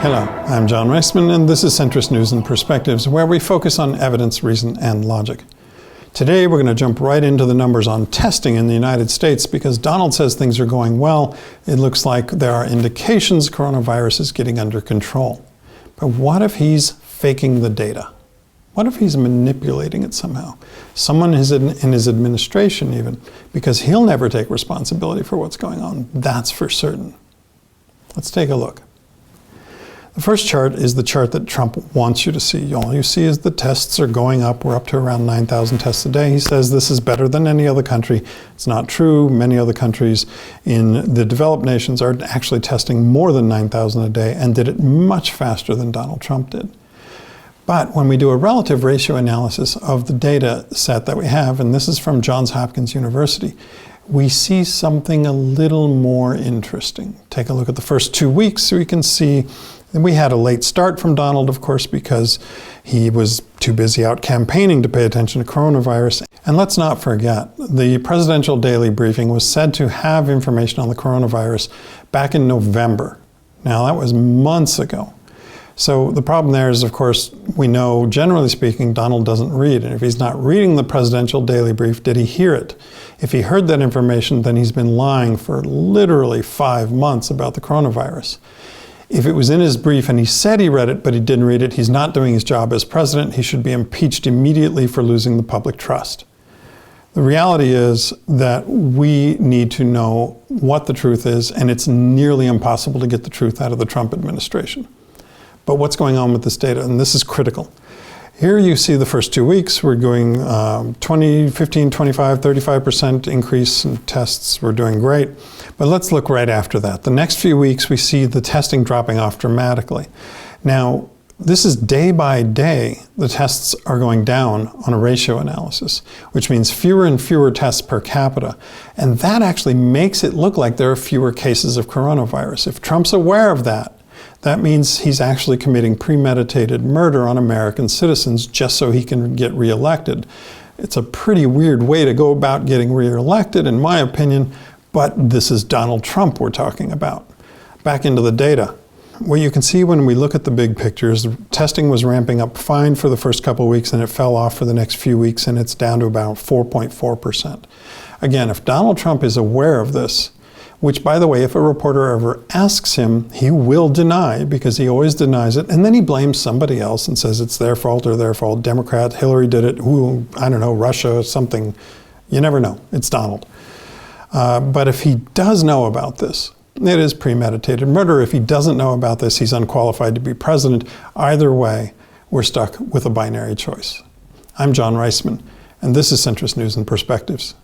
Hello, I'm John Reisman, and this is Centrist News and Perspectives, where we focus on evidence, reason, and logic. Today, we're going to jump right into the numbers on testing in the United States because Donald says things are going well. It looks like there are indications coronavirus is getting under control. But what if he's faking the data? What if he's manipulating it somehow? Someone is in his administration even, because he'll never take responsibility for what's going on. That's for certain. Let's take a look. The first chart is the chart that Trump wants you to see. All you see is the tests are going up. We're up to around 9,000 tests a day. He says this is better than any other country. It's not true. Many other countries in the developed nations are actually testing more than 9,000 a day and did it much faster than Donald Trump did. But when we do a relative ratio analysis of the data set that we have, and this is from Johns Hopkins University, we see something a little more interesting. Take a look at the first 2 weeks so we can see. And we had a late start from Donald, of course, because he was too busy out campaigning to pay attention to coronavirus. And let's not forget, the presidential daily briefing was said to have information on the coronavirus back in November. Now, that was months ago. So the problem there is, of course, we know, generally speaking, Donald doesn't read. And if he's not reading the presidential daily brief, did he hear it? If he heard that information, then he's been lying for literally 5 months about the coronavirus. If it was in his brief and he said he read it, but he didn't read it, he's not doing his job as president. He should be impeached immediately for losing the public trust. The reality is that we need to know what the truth is, and it's nearly impossible to get the truth out of the Trump administration. But what's going on with this data? And this is critical. Here you see the first 2 weeks. We're doing 20, 15, 25, 35% increase in tests. We're doing great. But let's look right after that. The next few weeks, we see the testing dropping off dramatically. Now, this is day by day, the tests are going down on a ratio analysis, which means fewer and fewer tests per capita. And that actually makes it look like there are fewer cases of coronavirus. If Trump's aware of that, that means he's actually committing premeditated murder on American citizens just so he can get reelected. It's a pretty weird way to go about getting reelected, in my opinion, but this is Donald Trump we're talking about. Back into the data. What you can see when we look at the big pictures, the testing was ramping up fine for the first couple of weeks and it fell off for the next few weeks and it's down to about 4.4%. Again, if Donald Trump is aware of this, which, by the way, if a reporter ever asks him, he will deny because he always denies it. And then he blames somebody else and says it's their fault or their fault. Democrat, Hillary did it. Who, I don't know, Russia, something. You never know. It's Donald. But if he does know about this, it is premeditated murder. If he doesn't know about this, he's unqualified to be president. Either way, we're stuck with a binary choice. I'm John Reisman, and this is Centrist News and Perspectives.